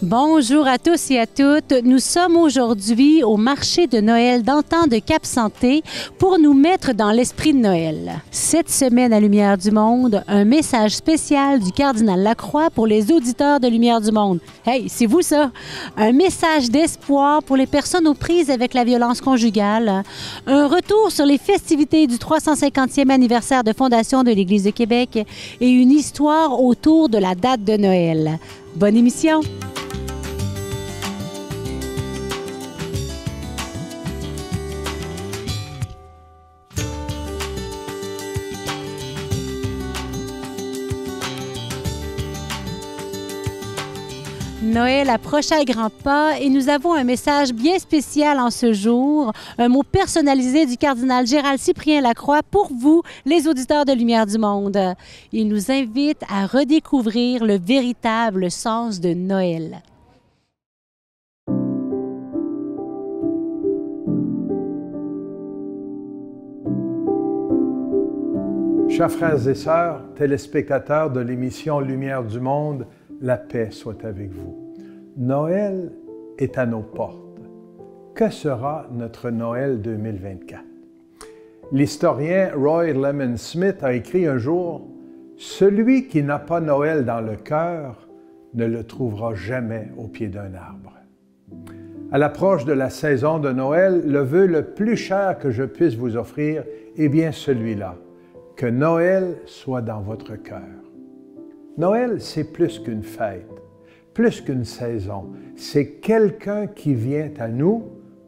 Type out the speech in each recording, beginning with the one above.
Bonjour à tous et à toutes. Nous sommes aujourd'hui au marché de Noël d'antan de Cap-Santé pour nous mettre dans l'esprit de Noël. Cette semaine à Lumière du Monde, un message spécial du cardinal Lacroix pour les auditeurs de Lumière du Monde. Hey, c'est vous ça? Un message d'espoir pour les personnes aux prises avec la violence conjugale. Un retour sur les festivités du 350e anniversaire de fondation de l'Église de Québec et une histoire autour de la date de Noël. Bonne émission! Noël approche à grands pas et nous avons un message bien spécial en ce jour, un mot personnalisé du cardinal Gérald Cyprien Lacroix pour vous, les auditeurs de Lumière du Monde. Il nous invite à redécouvrir le véritable sens de Noël. Chers frères et sœurs, téléspectateurs de l'émission Lumière du Monde, la paix soit avec vous. Noël est à nos portes. Que sera notre Noël 2024? L'historien Roy Lemon Smith a écrit un jour « Celui qui n'a pas Noël dans le cœur ne le trouvera jamais au pied d'un arbre. » À l'approche de la saison de Noël, le vœu le plus cher que je puisse vous offrir est bien celui-là, que Noël soit dans votre cœur. Noël, c'est plus qu'une fête, plus qu'une saison. C'est quelqu'un qui vient à nous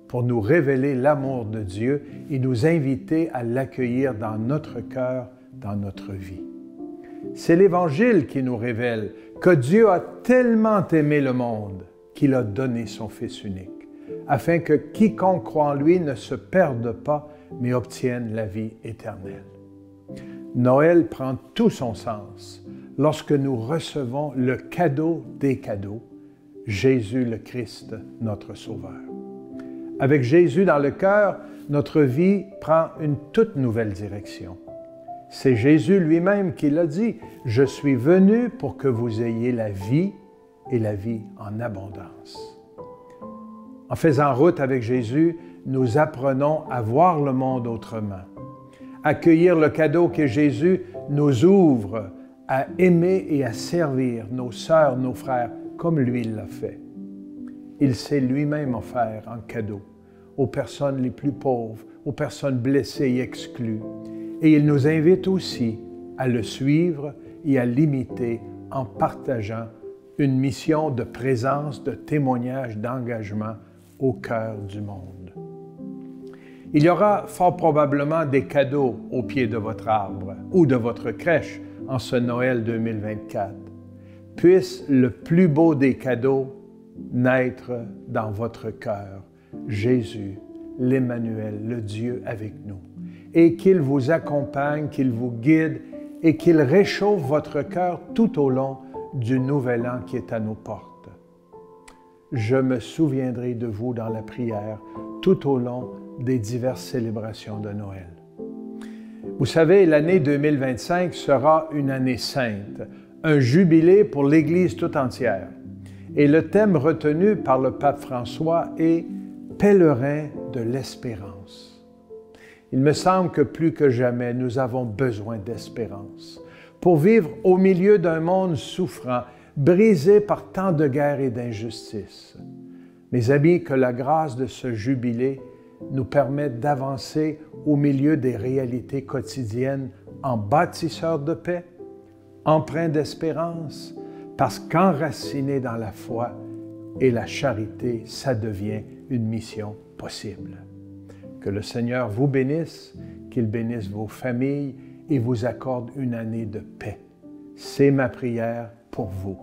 pour nous révéler l'amour de Dieu et nous inviter à l'accueillir dans notre cœur, dans notre vie. C'est l'Évangile qui nous révèle que Dieu a tellement aimé le monde qu'il a donné son Fils unique, afin que quiconque croit en lui ne se perde pas, mais obtienne la vie éternelle. Noël prend tout son sens lorsque nous recevons le cadeau des cadeaux, Jésus le Christ, notre Sauveur. Avec Jésus dans le cœur, notre vie prend une toute nouvelle direction. C'est Jésus lui-même qui l'a dit, « Je suis venu pour que vous ayez la vie et la vie en abondance. » En faisant route avec Jésus, nous apprenons à voir le monde autrement. Accueillir le cadeau que Jésus nous ouvre à aimer et à servir nos sœurs, nos frères, comme lui l'a fait. Il s'est lui-même offert en cadeau aux personnes les plus pauvres, aux personnes blessées et exclues. Et il nous invite aussi à le suivre et à l'imiter en partageant une mission de présence, de témoignage, d'engagement au cœur du monde. Il y aura fort probablement des cadeaux au pied de votre arbre ou de votre crèche en ce Noël 2024. Puisse le plus beau des cadeaux naître dans votre cœur, Jésus, l'Emmanuel, le Dieu avec nous, et qu'il vous accompagne, qu'il vous guide et qu'il réchauffe votre cœur tout au long du nouvel an qui est à nos portes. Je me souviendrai de vous dans la prière tout au long des diverses célébrations de Noël. Vous savez, l'année 2025 sera une année sainte, un jubilé pour l'Église tout entière. Et le thème retenu par le pape François est « Pèlerin de l'espérance ». Il me semble que plus que jamais, nous avons besoin d'espérance pour vivre au milieu d'un monde souffrant, brisé par tant de guerres et d'injustices. Mes amis, que la grâce de ce jubilé nous permettent d'avancer au milieu des réalités quotidiennes en bâtisseurs de paix, empreints d'espérance, parce qu'enracinés dans la foi et la charité, ça devient une mission possible. Que le Seigneur vous bénisse, qu'il bénisse vos familles et vous accorde une année de paix. C'est ma prière pour vous.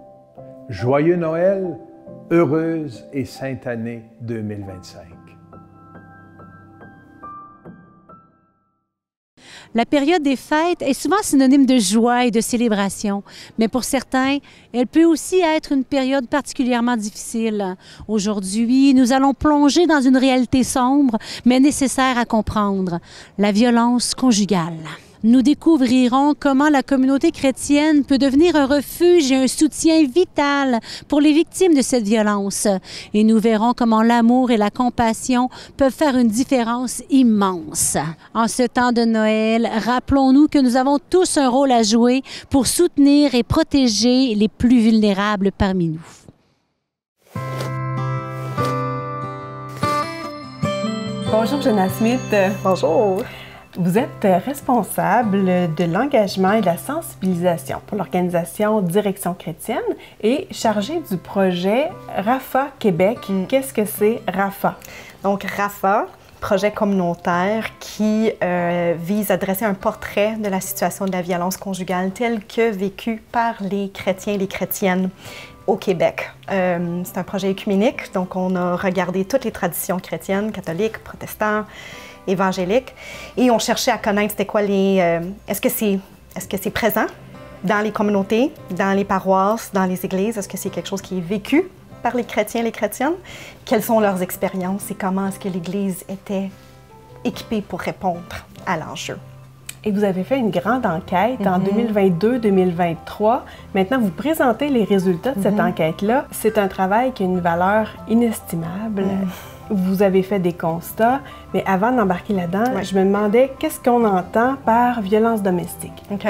Joyeux Noël, heureuse et sainte année 2025. La période des fêtes est souvent synonyme de joie et de célébration, mais pour certains, elle peut aussi être une période particulièrement difficile. Aujourd'hui, nous allons plonger dans une réalité sombre, mais nécessaire à comprendre, la violence conjugale. Nous découvrirons comment la communauté chrétienne peut devenir un refuge et un soutien vital pour les victimes de cette violence. Et nous verrons comment l'amour et la compassion peuvent faire une différence immense. En ce temps de Noël, rappelons-nous que nous avons tous un rôle à jouer pour soutenir et protéger les plus vulnérables parmi nous. Bonjour, Jenna Smith. Bonjour. Vous êtes responsable de l'engagement et de la sensibilisation pour l'organisation Direction chrétienne et chargée du projet RAFA Québec. Qu'est-ce que c'est RAFA? Donc, RAFA, projet communautaire qui vise à dresser un portrait de la situation de la violence conjugale telle que vécue par les chrétiens et les chrétiennes au Québec. C'est un projet œcuménique, donc on a regardé toutes les traditions chrétiennes, catholiques, protestants, évangéliques, et on cherchait à connaître c'était quoi les... est-ce que c'est présent dans les communautés, dans les paroisses, dans les églises? Est-ce que c'est quelque chose qui est vécu par les chrétiens et les chrétiennes? Quelles sont leurs expériences et comment est-ce que l'Église était équipée pour répondre à l'enjeu? Et vous avez fait une grande enquête en 2022-2023. Maintenant, vous présentez les résultats de cette enquête-là. C'est un travail qui a une valeur inestimable. Vous avez fait des constats, mais avant d'embarquer là-dedans, je me demandais qu'est-ce qu'on entend par violence domestique? OK.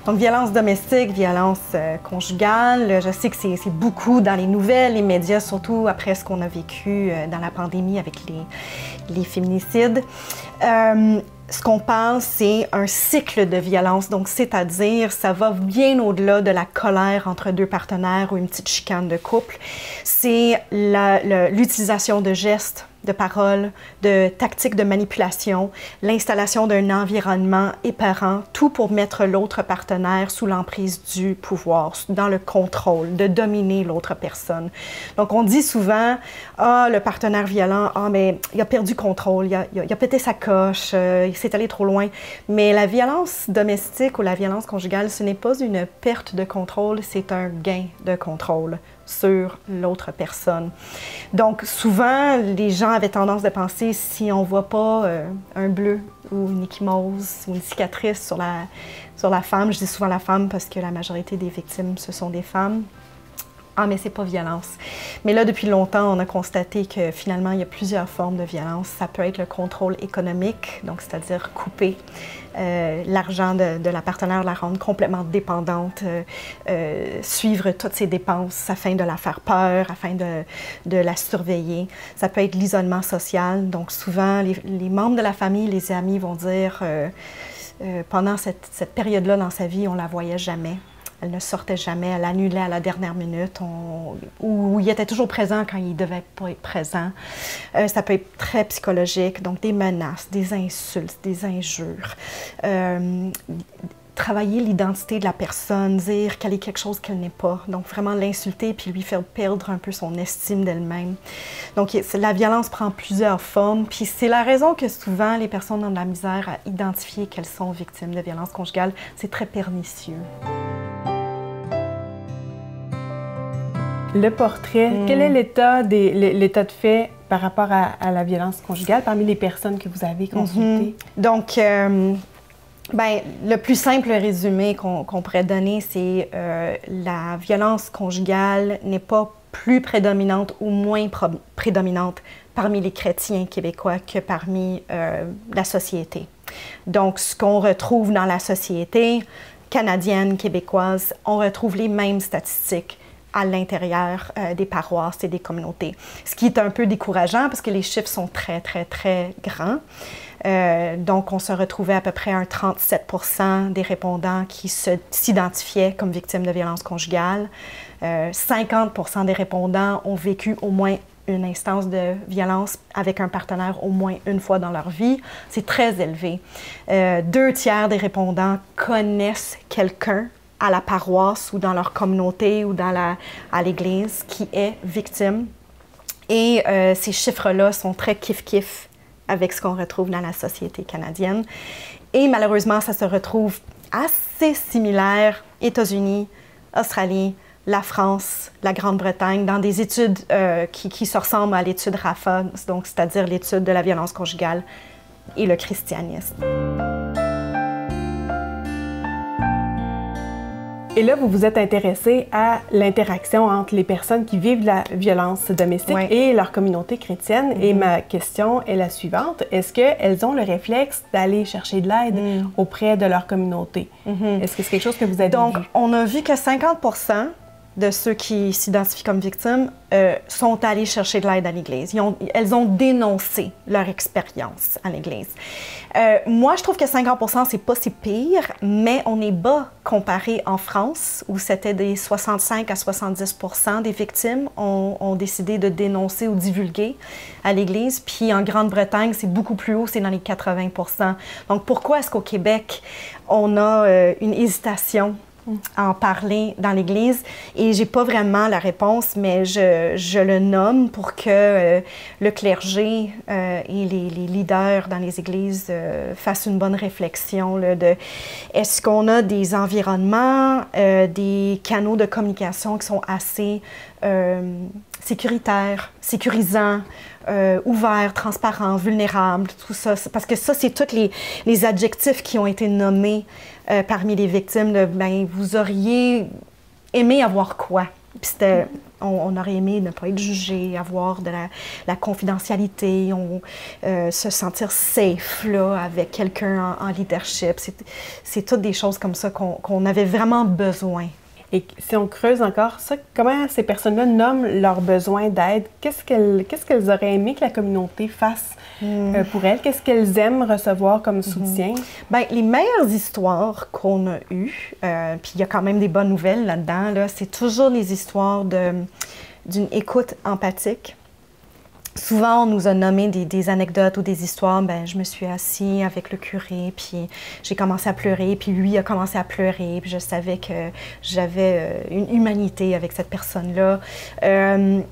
Donc, violence domestique, violence conjugale, je sais que c'est beaucoup dans les nouvelles, les médias, surtout après ce qu'on a vécu dans la pandémie avec les féminicides. Ce qu'on parle, c'est un cycle de violence, donc c'est-à-dire ça va bien au-delà de la colère entre deux partenaires ou une petite chicane de couple. C'est l'utilisation de gestes, de paroles, de tactiques de manipulation, l'installation d'un environnement épeurant, tout pour mettre l'autre partenaire sous l'emprise du pouvoir, dans le contrôle, de dominer l'autre personne. Donc on dit souvent, ah, le partenaire violent, ah, mais il a perdu contrôle, il a pété sa coche, il s'est allé trop loin. Mais la violence domestique ou la violence conjugale, ce n'est pas une perte de contrôle, c'est un gain de contrôle sur l'autre personne. Donc, souvent, les gens avaient tendance de penser, si on ne voit pas un bleu ou une ecchymose ou une cicatrice sur la femme, je dis souvent la femme parce que la majorité des victimes, ce sont des femmes, ah, mais c'est pas violence. Mais là, depuis longtemps, on a constaté que finalement, il y a plusieurs formes de violence. Ça peut être le contrôle économique, donc c'est-à-dire couper l'argent de la partenaire, la rendre complètement dépendante, suivre toutes ses dépenses afin de la faire peur, afin de la surveiller. Ça peut être l'isolement social. Donc souvent, les membres de la famille, les amis vont dire pendant cette période-là dans sa vie, on la voyait jamais. Elle ne sortait jamais, elle annulait à la dernière minute, ou il était toujours présent quand il ne devait pas être présent. Ça peut être très psychologique, donc des menaces, des insultes, des injures. Travailler l'identité de la personne, dire qu'elle est quelque chose qu'elle n'est pas. Donc vraiment l'insulter puis lui faire perdre un peu son estime d'elle-même. Donc la violence prend plusieurs formes, puis c'est la raison que souvent les personnes ont de la misère à identifier qu'elles sont victimes de violences conjugales. C'est très pernicieux. Le portrait, quel est l'état de fait par rapport à la violence conjugale parmi les personnes que vous avez consultées? Donc, le plus simple résumé qu'on pourrait donner, c'est la violence conjugale n'est pas plus prédominante ou moins prédominante parmi les chrétiens québécois que parmi la société. Donc, ce qu'on retrouve dans la société canadienne, québécoise, on retrouve les mêmes statistiques à l'intérieur des paroisses et des communautés. Ce qui est un peu décourageant parce que les chiffres sont très, très, très grands. Donc, on se retrouvait à peu près un 37% des répondants qui s'identifiaient comme victimes de violences conjugales. 50% des répondants ont vécu au moins une instance de violence avec un partenaire au moins une fois dans leur vie. C'est très élevé. 2/3 des répondants connaissent quelqu'un à la paroisse ou dans leur communauté ou à l'église qui est victime. Et ces chiffres-là sont très kiff-kiff avec ce qu'on retrouve dans la société canadienne. Et malheureusement, ça se retrouve assez similaire États-Unis, Australie, la France, la Grande-Bretagne, dans des études qui se ressemblent à l'étude RAFA, donc c'est-à-dire l'étude de la violence conjugale et le christianisme. Et là, vous vous êtes intéressé à l'interaction entre les personnes qui vivent la violence domestique et leur communauté chrétienne. Et ma question est la suivante. Est-ce qu'elles ont le réflexe d'aller chercher de l'aide auprès de leur communauté? Est-ce que c'est quelque chose que vous avez vu? Donc, on a vu que 50% de ceux qui s'identifient comme victimes sont allés chercher de l'aide à l'Église. Elles ont dénoncé leur expérience à l'Église. Moi, je trouve que 50%, c'est pas si pire, mais on est bas comparé en France, où c'était des 65 à 70% des victimes ont décidé de dénoncer ou divulguer à l'Église. Puis en Grande-Bretagne, c'est beaucoup plus haut, c'est dans les 80%. Donc pourquoi est-ce qu'au Québec, on a une hésitation à en parler dans l'Église? Et j'ai pas vraiment la réponse, mais je le nomme pour que le clergé et les leaders dans les églises fassent une bonne réflexion là, de est-ce qu'on a des environnements, des canaux de communication qui sont assez sécuritaires, sécurisants, ouverts, transparents, vulnérables, tout ça. Parce que ça, c'est tous les adjectifs qui ont été nommés parmi les victimes. Ben, vous auriez aimé avoir quoi? Puis on aurait aimé ne pas être jugé, avoir de la confidentialité, se sentir safe là, avec quelqu'un en leadership. C'est toutes des choses comme ça qu'on avait vraiment besoin. Et si on creuse encore ça, comment ces personnes-là nomment leurs besoins d'aide? Qu'est-ce qu'elles auraient aimé que la communauté fasse pour elles? Qu'est-ce qu'elles aiment recevoir comme soutien? Bien, les meilleures histoires qu'on a eues, puis il y a quand même des bonnes nouvelles là-dedans, là, c'est toujours les histoires d'une écoute empathique. Souvent, on nous a nommé des anecdotes ou des histoires. Ben, je me suis assise avec le curé, puis j'ai commencé à pleurer, puis lui a commencé à pleurer, puis je savais que j'avais une humanité avec cette personne-là.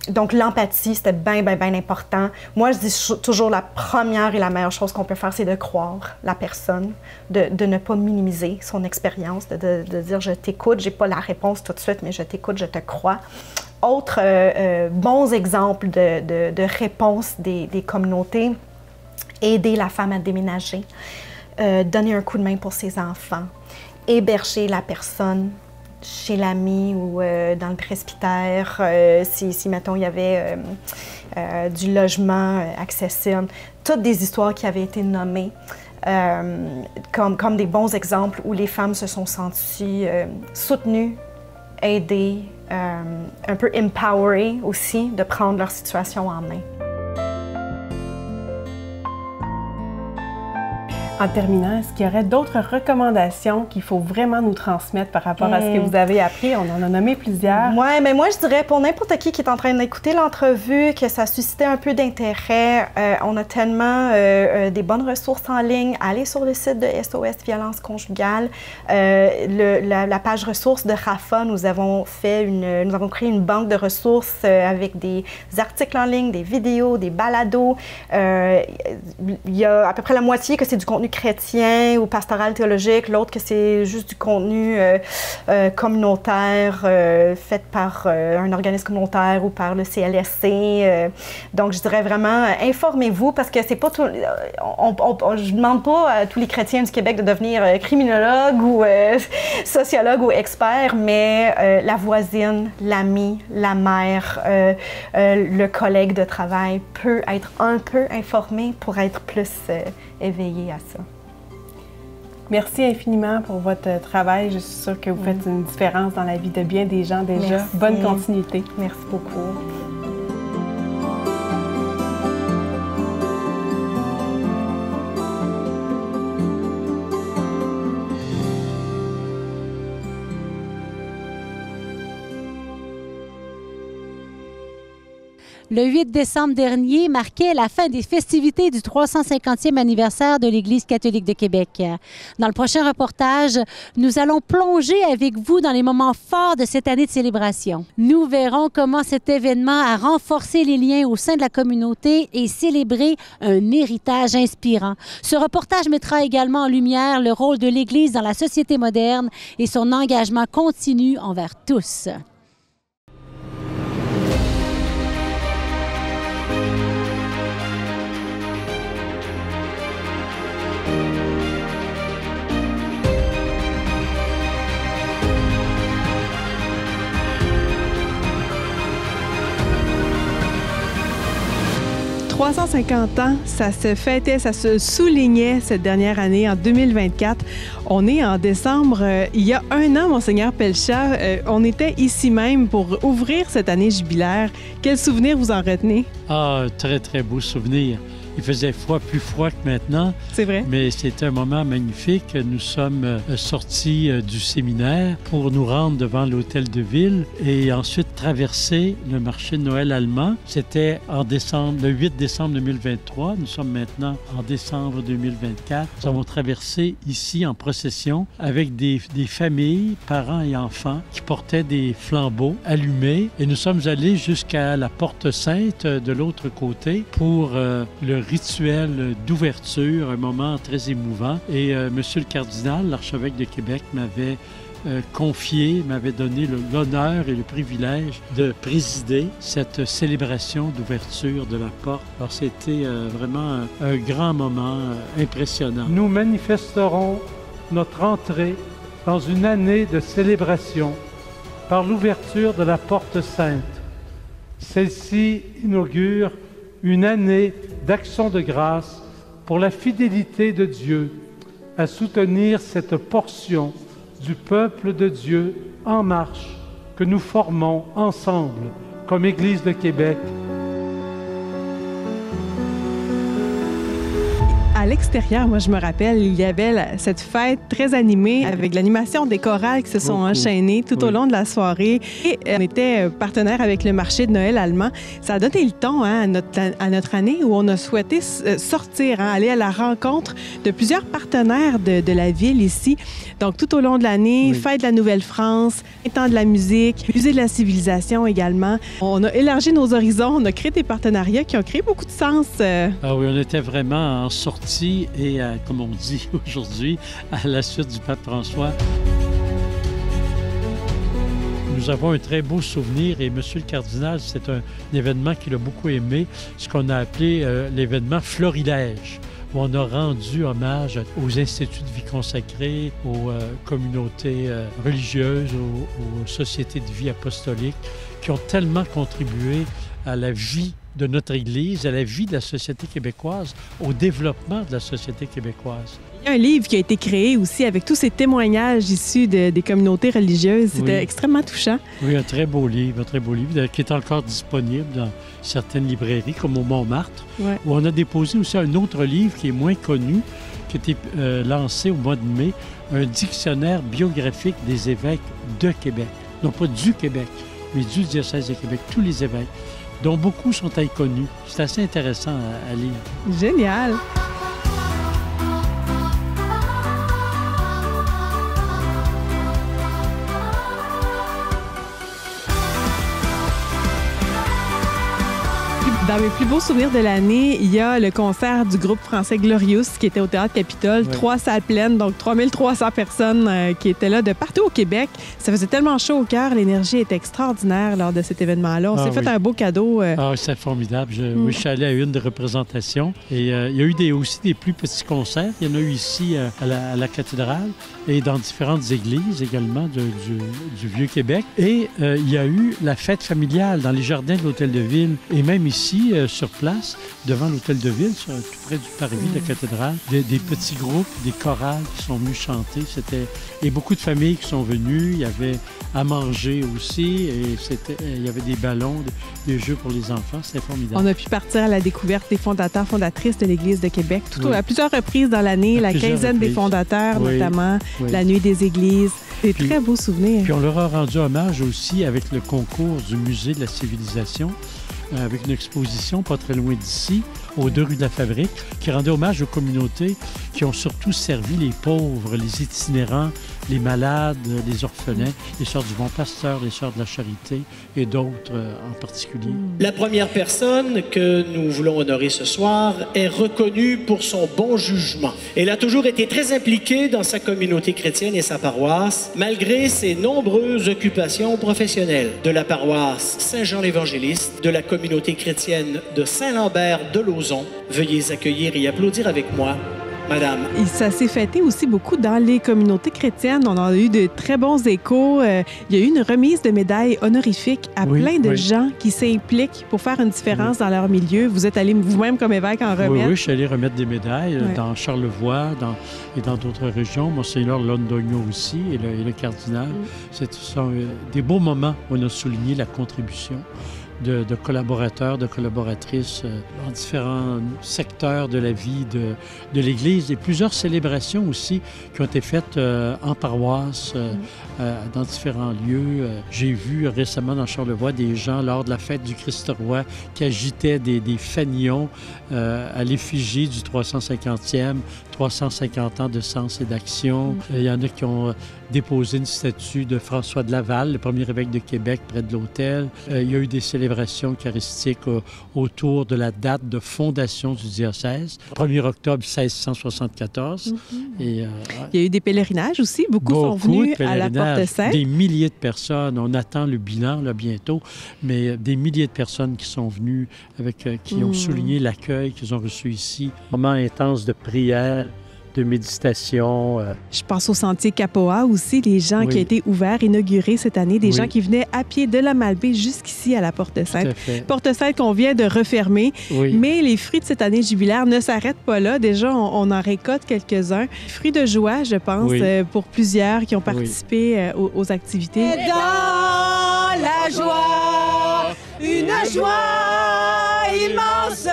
Donc, l'empathie, c'était bien, bien, bien important. Moi, je dis toujours la première et la meilleure chose qu'on peut faire, c'est de croire la personne, de ne pas minimiser son expérience, de dire « je t'écoute, j'ai pas la réponse tout de suite, mais je t'écoute, je te crois ». Autres bons exemples de réponse des communautés, aider la femme à déménager, donner un coup de main pour ses enfants, héberger la personne chez l'ami ou dans le presbytère, si mettons, il y avait du logement accessible. Toutes des histoires qui avaient été nommées comme des bons exemples où les femmes se sont senties soutenues, aidées, un peu empowerées aussi, de prendre leur situation en main. En terminant, est-ce qu'il y aurait d'autres recommandations qu'il faut vraiment nous transmettre par rapport à ce que vous avez appris? On en a nommé plusieurs. Oui, mais moi, je dirais pour n'importe qui est en train d'écouter l'entrevue, que ça suscitait un peu d'intérêt. On a tellement des bonnes ressources en ligne. Allez sur le site de SOS Violence Conjugale. La page ressources de RAFA, nous avons créé une banque de ressources avec des articles en ligne, des vidéos, des balados. Il y a à peu près la moitié que c'est du contenu chrétien ou pastoral théologique, l'autre que c'est juste du contenu communautaire fait par un organisme communautaire ou par le CLSC. Donc, je dirais vraiment, informez-vous parce que c'est pas tout... je ne demande pas à tous les chrétiens du Québec de devenir criminologue ou sociologue ou expert, mais la voisine, l'ami, la mère, le collègue de travail peut être un peu informé pour être plus éveillé à ça. Merci infiniment pour votre travail. Je suis sûre que vous faites une différence dans la vie de bien des gens déjà. Merci. Bonne continuité. Merci beaucoup. Le 8 décembre dernier marquait la fin des festivités du 350e anniversaire de l'Église catholique de Québec. Dans le prochain reportage, nous allons plonger avec vous dans les moments forts de cette année de célébration. Nous verrons comment cet événement a renforcé les liens au sein de la communauté et célébré un héritage inspirant. Ce reportage mettra également en lumière le rôle de l'Église dans la société moderne et son engagement continu envers tous. 350 ans, ça se fêtait, ça se soulignait cette dernière année, en 2024. On est en décembre. Il y a un an, Monseigneur Pelchat, on était ici même pour ouvrir cette année jubilaire. Quel souvenir vous en retenez? Ah, très, très beau souvenir. Il faisait froid, plus froid que maintenant. C'est vrai. Mais c'était un moment magnifique. Nous sommes sortis du séminaire pour nous rendre devant l'hôtel de ville et ensuite traverser le marché de Noël allemand. C'était en décembre, le 8 décembre 2023. Nous sommes maintenant en décembre 2024. Nous avons traversé ici en procession avec des familles, parents et enfants qui portaient des flambeaux allumés. Et nous sommes allés jusqu'à la Porte Sainte de l'autre côté pour le rituel d'ouverture, un moment très émouvant. Et Monsieur le cardinal, l'archevêque de Québec, m'avait m'avait donné l'honneur et le privilège de présider cette célébration d'ouverture de la porte. Alors c'était vraiment un grand moment impressionnant. Nous manifesterons notre entrée dans une année de célébration par l'ouverture de la Porte Sainte. Celle-ci inaugure une année d'action de grâce pour la fidélité de Dieu à soutenir cette portion du peuple de Dieu en marche que nous formons ensemble comme Église de Québec. À l'extérieur, moi, je me rappelle, il y avait cette fête très animée avec l'animation des chorales qui se sont enchaînées tout au long de la soirée. Et on était partenaire avec le marché de Noël allemand. Ça a donné le ton à notre année où on a souhaité sortir, aller à la rencontre de plusieurs partenaires de la ville ici. Donc, tout au long de l'année, Fête de la Nouvelle-France, temps de la musique, Musée de la civilisation également. On a élargi nos horizons, on a créé des partenariats qui ont créé beaucoup de sens. Ah oui, on était vraiment en sortie et, comme on dit aujourd'hui, à la suite du pape François. Nous avons un très beau souvenir et Monsieur le cardinal, c'est un événement qu'il a beaucoup aimé, ce qu'on a appelé l'événement Florilège, où on a rendu hommage aux instituts de vie consacrés, aux communautés religieuses, aux sociétés de vie apostolique, qui ont tellement contribué à la vie de notre Église, à la vie de la société québécoise, au développement de la société québécoise. Il y a un livre qui a été créé aussi avec tous ces témoignages issus des communautés religieuses. C'était extrêmement touchant. Oui, un très beau livre qui est encore disponible dans certaines librairies, comme au Montmartre, où on a déposé aussi un autre livre qui est moins connu, qui a été lancé au mois de mai, un dictionnaire biographique des évêques de Québec. Non pas du Québec, mais du diocèse de Québec, tous les évêques, dont beaucoup sont inconnus. C'est assez intéressant à lire. Génial! Dans mes plus beaux souvenirs de l'année, il y a le concert du groupe français Glorious qui était au Théâtre Capitole. 3 salles pleines, donc 3300 personnes qui étaient là de partout au Québec. Ça faisait tellement chaud au cœur. L'énergie était extraordinaire lors de cet événement-là. On s'est fait un beau cadeau. C'est formidable. Je suis allé à une des représentations et il y a eu aussi des plus petits concerts. Il y en a eu ici à la cathédrale et dans différentes églises également du Vieux-Québec. Et il y a eu la fête familiale dans les jardins de l'Hôtel de Ville et même ici, sur place, devant l'Hôtel de Ville, tout près du parvis de la cathédrale, des petits groupes, des chorales qui sont venus chanter. Et beaucoup de familles qui sont venues. Il y avait à manger aussi et il y avait des ballons, des jeux pour les enfants. C'était formidable. On a pu partir à la découverte des fondateurs, fondatrices de l'Église de Québec, à plusieurs reprises dans l'année, la quinzaine des fondateurs notamment, la nuit des églises. Des très beaux souvenirs. Puis on leur a rendu hommage aussi avec le concours du Musée de la civilisation, avec une exposition pas très loin d'ici, aux 2 rues de la Fabrique, qui rendait hommage aux communautés qui ont surtout servi les pauvres, les itinérants, les malades, les orphelins, les Sœurs du Bon Pasteur, les Sœurs de la Charité et d'autres en particulier. La première personne que nous voulons honorer ce soir est reconnue pour son bon jugement. Elle a toujours été très impliquée dans sa communauté chrétienne et sa paroisse, malgré ses nombreuses occupations professionnelles. De la paroisse Saint-Jean-l'Évangéliste, de la communauté chrétienne de Saint-Lambert de Lauzon. Veuillez accueillir et applaudir avec moi Madame. Et ça s'est fêté aussi beaucoup dans les communautés chrétiennes. On en a eu de très bons échos. Il y a eu une remise de médailles honorifiques à plein de gens qui s'impliquent pour faire une différence dans leur milieu. Vous êtes allé vous-même comme évêque en remettre? Oui, je suis allé remettre des médailles dans Charlevoix et dans d'autres régions. Monseigneur Londogno aussi et le cardinal. Ce sont des beaux moments où on a souligné la contribution de collaborateurs, de collaboratrices dans différents secteurs de la vie de l'Église et plusieurs célébrations aussi qui ont été faites en paroisse, dans différents lieux. J'ai vu récemment dans Charlevoix des gens lors de la fête du Christ-Roi qui agitaient des fanions à l'effigie du 350e, 350 ans de sens et d'action. Il y en a qui ont déposé une statue de François de Laval, le premier évêque de Québec, près de l'autel. Il y a eu des célébrations eucharistiques autour de la date de fondation du diocèse, 1er octobre 1674. Et, il y a eu des pèlerinages aussi. Beaucoup sont venus à la Porte Sainte. Des milliers de personnes. On attend le bilan là, bientôt, mais des milliers de personnes qui sont venues, qui ont souligné l'accueil qu'ils ont reçu ici. Un moment intense de prière, de méditation. Je pense au sentier Capoa aussi, les gens qui ont été ouverts, inaugurés cette année, des gens qui venaient à pied de la Malbaie jusqu'ici à la Porte Sainte. Porte Sainte qu'on vient de refermer, mais les fruits de cette année jubilaire ne s'arrêtent pas là. Déjà, on en récolte quelques-uns. Fruits de joie, je pense, pour plusieurs qui ont participé aux activités. Et dans la joie, une joie immense.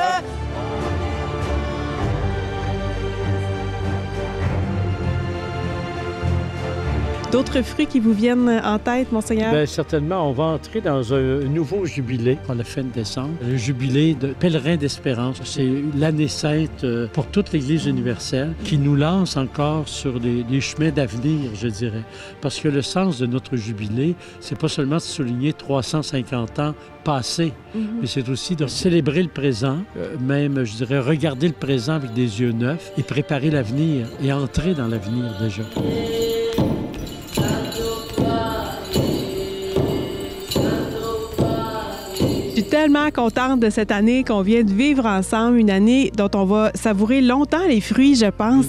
D'autres fruits qui vous viennent en tête, Monseigneur? Bien, certainement, on va entrer dans un nouveau jubilé à la fin de décembre. Le jubilé de Pèlerin d'Espérance. C'est l'année sainte pour toute l'Église universelle qui nous lance encore sur des chemins d'avenir, je dirais. Parce que le sens de notre jubilé, c'est pas seulement de souligner 350 ans passés, mais c'est aussi de célébrer le présent, même, je dirais, regarder le présent avec des yeux neufs et préparer l'avenir et entrer dans l'avenir déjà. Je suis tellement contente de cette année qu'on vient de vivre ensemble, une année dont on va savourer longtemps les fruits, je pense.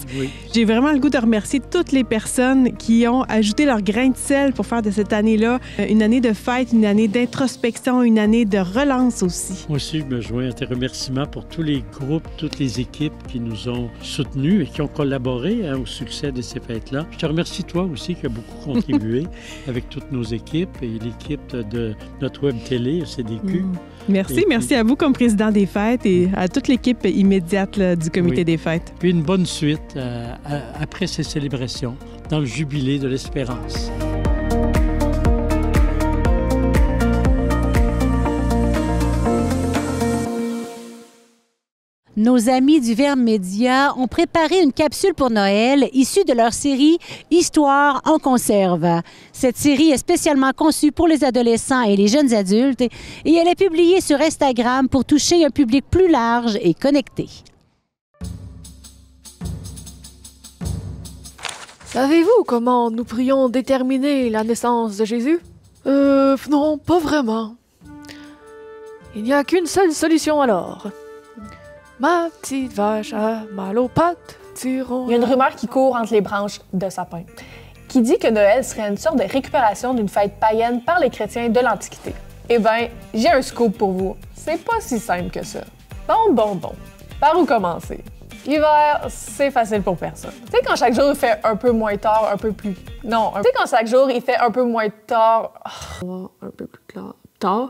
J'ai vraiment le goût de remercier toutes les personnes qui ont ajouté leur grain de sel pour faire de cette année-là une année de fête, une année d'introspection, une année de relance aussi. Moi aussi, je me joins à tes remerciements pour tous les groupes, toutes les équipes qui nous ont soutenus et qui ont collaboré au succès de ces fêtes-là. Je te remercie toi aussi qui as beaucoup contribué avec toutes nos équipes et l'équipe de notre web télé, CDQ. Merci. Merci à vous comme président des fêtes et à toute l'équipe immédiate là, du comité des fêtes. Puis une bonne suite après ces célébrations dans le jubilé de l'Espérance. Nos amis du Verbe Média ont préparé une capsule pour Noël issue de leur série Histoire en conserve. Cette série est spécialement conçue pour les adolescents et les jeunes adultes et elle est publiée sur Instagram pour toucher un public plus large et connecté. Savez-vous comment nous pourrions déterminer la naissance de Jésus? Non, pas vraiment. Il n'y a qu'une seule solution alors. Ma petite vache a mal aux pattes, tirons. Il y a une rumeur qui court entre les branches de sapin, qui dit que Noël serait une sorte de récupération d'une fête païenne par les chrétiens de l'Antiquité. Eh bien, j'ai un scoop pour vous. C'est pas si simple que ça. Bon. Par où commencer? L'hiver, c'est facile pour personne. Tu sais, quand chaque jour il fait un peu moins tard, un peu plus... Non, tu sais, quand chaque jour il fait un peu moins tard... Un peu plus tard?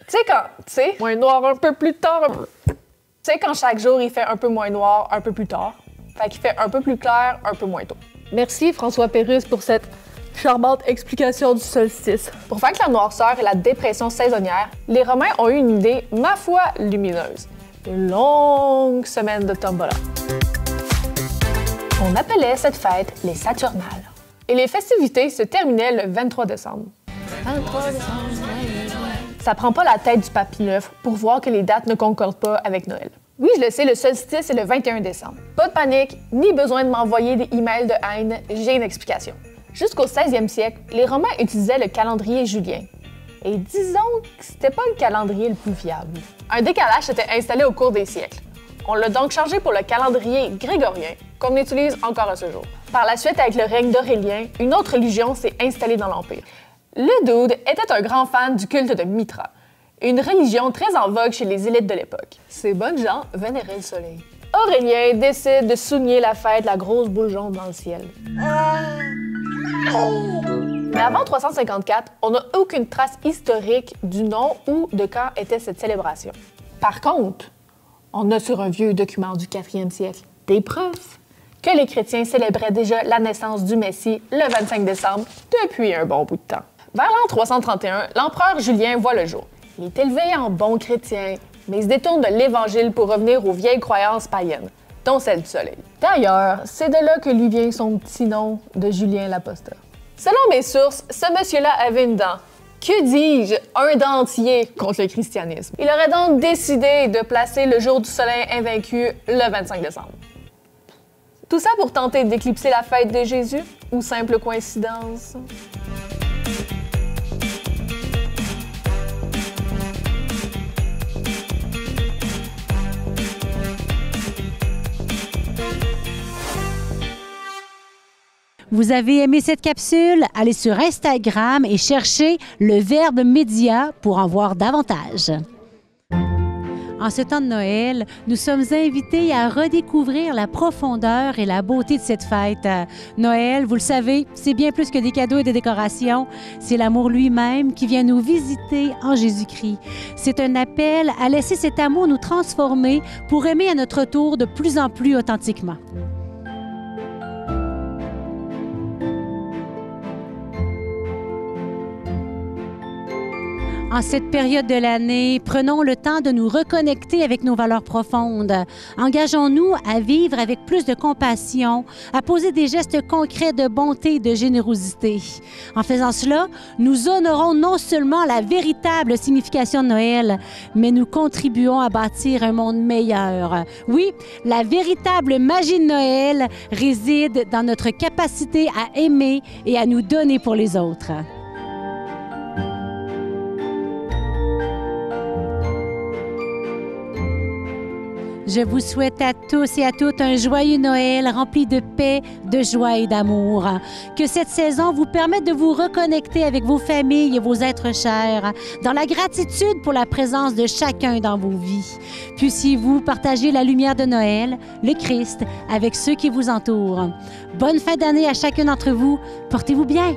Tu sais, moins noir un peu plus tard. Tu sais, quand chaque jour, il fait un peu moins noir, un peu plus tard. Fait qu'il fait un peu plus clair, un peu moins tôt. Merci, François Pérusse, pour cette charmante explication du solstice. Pour vaincre la noirceur et la dépression saisonnière, les Romains ont eu une idée, ma foi, lumineuse. Une longue semaine de tombola. On appelait cette fête les Saturnales. Et les festivités se terminaient le 23 décembre. Ça prend pas la tête du papy neuf pour voir que les dates ne concordent pas avec Noël. Oui, je le sais, le solstice c'est le 21 décembre. Pas de panique, ni besoin de m'envoyer des emails de haine, j'ai une explication. Jusqu'au 16e siècle, les Romains utilisaient le calendrier julien. Et disons que c'était pas le calendrier le plus fiable. Un décalage s'était installé au cours des siècles. On l'a donc changé pour le calendrier grégorien, qu'on utilise encore à ce jour. Par la suite, avec le règne d'Aurélien, une autre religion s'est installée dans l'Empire. Le dude était un grand fan du culte de Mitra, une religion très en vogue chez les élites de l'époque. Ces bonnes gens vénéraient le soleil. Aurélien décide de souligner la fête de la grosse boule jaune dans le ciel. Mais avant 354, on n'a aucune trace historique du nom ou de quand était cette célébration. Par contre, on a sur un vieux document du 4e siècle des preuves que les chrétiens célébraient déjà la naissance du Messie le 25 décembre depuis un bon bout de temps. Vers l'an 331, l'empereur Julien voit le jour. Il est élevé en bon chrétien, mais il se détourne de l'Évangile pour revenir aux vieilles croyances païennes, dont celle du soleil. D'ailleurs, c'est de là que lui vient son petit nom de Julien l'Apostat. Selon mes sources, ce monsieur-là avait une dent. Que dis-je? Un dentier contre le christianisme. Il aurait donc décidé de placer le jour du soleil invaincu le 25 décembre. Tout ça pour tenter d'éclipser la fête de Jésus? Ou simple coïncidence? Vous avez aimé cette capsule? Allez sur Instagram et cherchez le verbe média pour en voir davantage. En ce temps de Noël, nous sommes invités à redécouvrir la profondeur et la beauté de cette fête. Noël, vous le savez, c'est bien plus que des cadeaux et des décorations. C'est l'amour lui-même qui vient nous visiter en Jésus-Christ. C'est un appel à laisser cet amour nous transformer pour aimer à notre tour de plus en plus authentiquement. En cette période de l'année, prenons le temps de nous reconnecter avec nos valeurs profondes. Engageons-nous à vivre avec plus de compassion, à poser des gestes concrets de bonté et de générosité. En faisant cela, nous honorons non seulement la véritable signification de Noël, mais nous contribuons à bâtir un monde meilleur. Oui, la véritable magie de Noël réside dans notre capacité à aimer et à nous donner pour les autres. Je vous souhaite à tous et à toutes un joyeux Noël rempli de paix, de joie et d'amour. Que cette saison vous permette de vous reconnecter avec vos familles et vos êtres chers, dans la gratitude pour la présence de chacun dans vos vies. Puissiez-vous partager la lumière de Noël, le Christ, avec ceux qui vous entourent. Bonne fin d'année à chacun d'entre vous. Portez-vous bien.